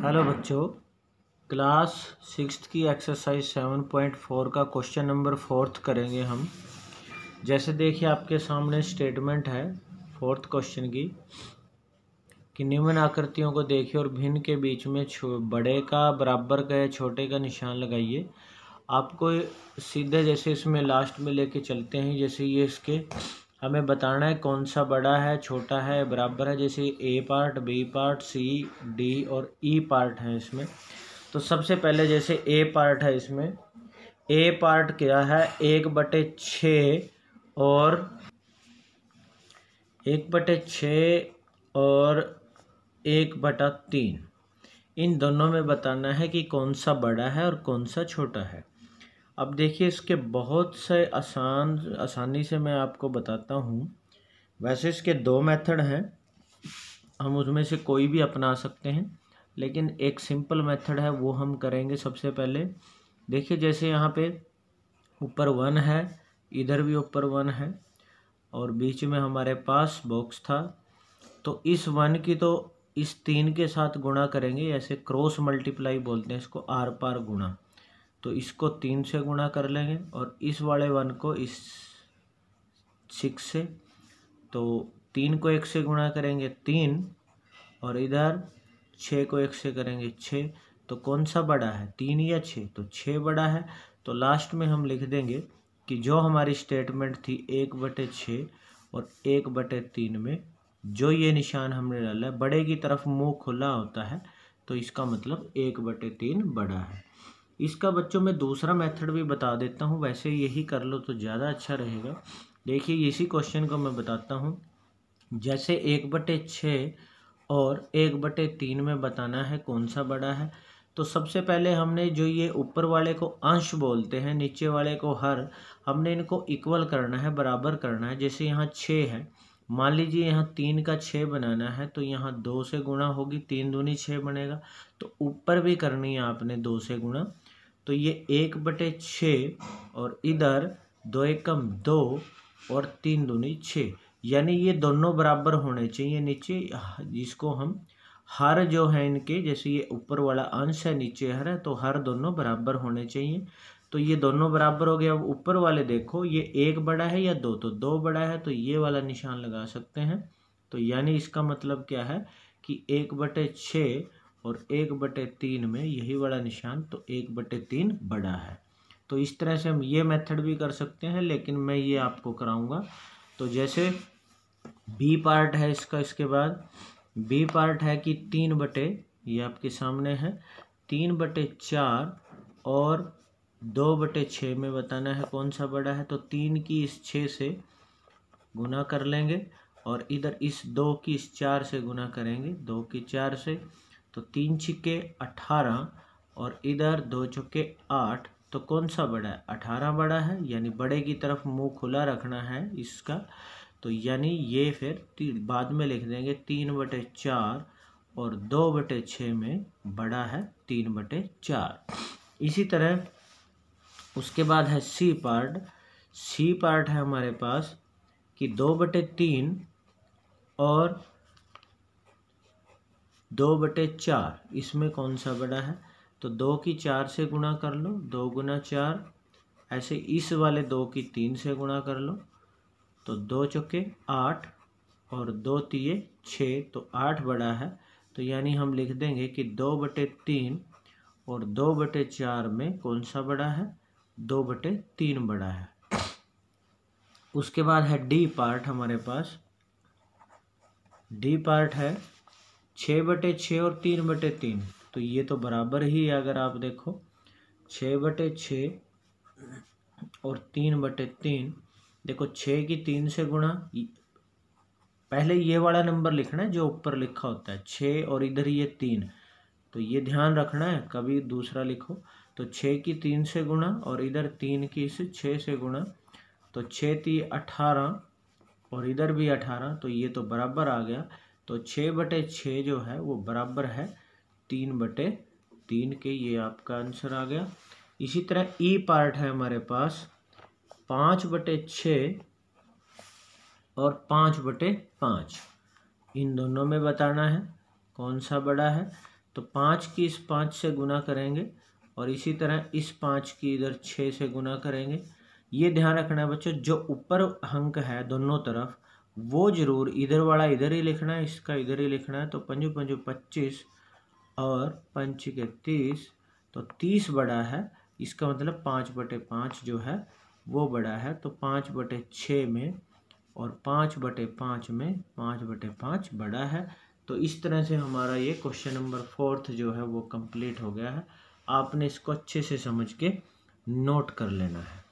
Hello बच्चों, class sixth की exercise 7.4 का क्वेश्चन नंबर 4 करेंगे हम। जैसे देखिए आपके सामने स्टेटमेंट है 4th क्वेश्चन की कि निम्न आकृतियों को देखिए और भिन्न के बीच में बड़े का बराबर का या छोटे का निशान लगाइए। आपको सीधे जैसे इसमें लास्ट में लेके चलते हैं, जैसे ये इसके हमें बताना है कौन सा बड़ा है, छोटा है, बराबर है। जैसे ए पार्ट, बी पार्ट, सी, डी और ई पार्ट है इसमें। तो सबसे पहले जैसे ए पार्ट है, इसमें ए पार्ट क्या है, 1/6 और 1/6 और 1/3, इन दोनों में बताना है कि कौन सा बड़ा है और कौन सा छोटा है। अब देखिए इसके बहुत से आसानी से मैं आपको बताता हूँ। वैसे इसके 2 मेथड हैं, हम उसमें से कोई भी अपना सकते हैं, लेकिन एक सिंपल मेथड है वो हम करेंगे। सबसे पहले देखिए जैसे यहाँ पे ऊपर 1 है, इधर भी ऊपर 1 है और बीच में हमारे पास बॉक्स था। तो इस 1 की तो इस 3 के साथ गुणा करेंगे, ऐसे क्रॉस मल्टीप्लाई बोलते हैं इसको, आर पार गुणा। तो इसको 3 से गुणा कर लेंगे और इस वाले 1 को इस 6 से। तो 3 को 1 से गुणा करेंगे 3 और इधर 6 को 1 से करेंगे 6। तो कौन सा बड़ा है, 3 या 6? तो 6 बड़ा है। तो लास्ट में हम लिख देंगे कि जो हमारी स्टेटमेंट थी 1/6 और 1/3 में जो ये निशान हमने डाला है, बड़े की तरफ मुंह खुला होता है, तो इसका मतलब 1/3 बड़ा है। इसका बच्चों में दूसरा मेथड भी बता देता हूँ, वैसे यही कर लो तो ज़्यादा अच्छा रहेगा। देखिए इसी क्वेश्चन को मैं बताता हूँ। जैसे 1/6 और 1/3 में बताना है कौन सा बड़ा है। तो सबसे पहले हमने जो ये ऊपर वाले को अंश बोलते हैं, नीचे वाले को हर, हमने इनको इक्वल करना है, बराबर करना है। जैसे यहाँ 6 है, मान लीजिए यहाँ 3 का 6 बनाना है, तो यहाँ 2 से गुणा होगी, 3 दूनी 6 बनेगा। तो ऊपर भी करनी है आपने 2 से गुणा। तो ये 1/6 और इधर 2 एकम 2 और 3 दूनी 6, यानी ये दोनों बराबर होने चाहिए नीचे, जिसको हम हर जो है इनके, जैसे ये ऊपर वाला अंश है नीचे हर है, तो हर दोनों बराबर होने चाहिए। तो ये दोनों बराबर हो गए। अब ऊपर वाले देखो, ये 1 बड़ा है या 2? तो 2 बड़ा है, तो ये वाला निशान लगा सकते हैं। तो यानी इसका मतलब क्या है कि 1/6 और 1/3 में यही वाला निशान, तो 1/3 बड़ा है। तो इस तरह से हम ये मेथड भी कर सकते हैं, लेकिन मैं ये आपको कराऊंगा। तो जैसे बी पार्ट है इसका, इसके बाद बी पार्ट है कि 3 ये आपके सामने है 3/4 और 2/6 में बताना है कौन सा बड़ा है। तो 3 की इस 6 से गुना कर लेंगे और इधर इस 2 की इस 4 से गुना करेंगे, 2 की 4 से। तो 3 छिक्के 18 और इधर 2 चौके 8। तो कौन सा बड़ा है, 18 बड़ा है, यानी बड़े की तरफ मुंह खुला रखना है इसका। तो यानी ये फिर बाद में लिख देंगे 3/4 और 2/6 में बड़ा है 3/4। इसी तरह उसके बाद है सी पार्ट। सी पार्ट है हमारे पास कि 2/3 और 2/4, इसमें कौन सा बड़ा है। तो 2 की 4 से गुणा कर लो, 2 गुना 4। ऐसे इस वाले 2 की 3 से गुणा कर लो, तो 2 चौके 8 और 2 तिये 6, तो 8 बड़ा है। तो यानी हम लिख देंगे कि 2/3 और 2/4 में कौन सा बड़ा है, 2/3 बड़ा है। उसके बाद है डी पार्ट हमारे पास। डी पार्ट है 6/6 और 3/3। तो ये तो बराबर ही है, अगर आप देखो 6/6 और 3/3। देखो 6 की 3 से गुणा, पहले ये वाला नंबर लिखना है जो ऊपर लिखा होता है 6 और इधर ये 3। तो ये ध्यान रखना है, कभी दूसरा लिखो। तो 6 की 3 से गुणा और इधर 3 की इस 6 से गुणा। तो 6 3 18 और इधर भी 18, तो ये तो बराबर आ गया। तो 6/6 जो है वो बराबर है 3/3 के, ये आपका आंसर आ गया। इसी तरह ई पार्ट है हमारे पास 5/6 और 5/5, इन दोनों में बताना है कौन सा बड़ा है। तो 5 की इस 5 से गुना करेंगे और इसी तरह इस 5 की इधर 6 से गुना करेंगे। ये ध्यान रखना है बच्चों, जो ऊपर अंक है दोनों तरफ वो जरूर इधर वाला इधर ही लिखना है, इसका इधर ही लिखना है। तो 5 5 25 और 5 के 30, तो 30 बड़ा है, इसका मतलब 5/5 जो है वो बड़ा है। तो 5/6 में और 5/5 में 5/5 बड़ा है। तो इस तरह से हमारा ये क्वेश्चन नंबर 4 जो है वो कंप्लीट हो गया है। आपने इसको अच्छे से समझ के नोट कर लेना है।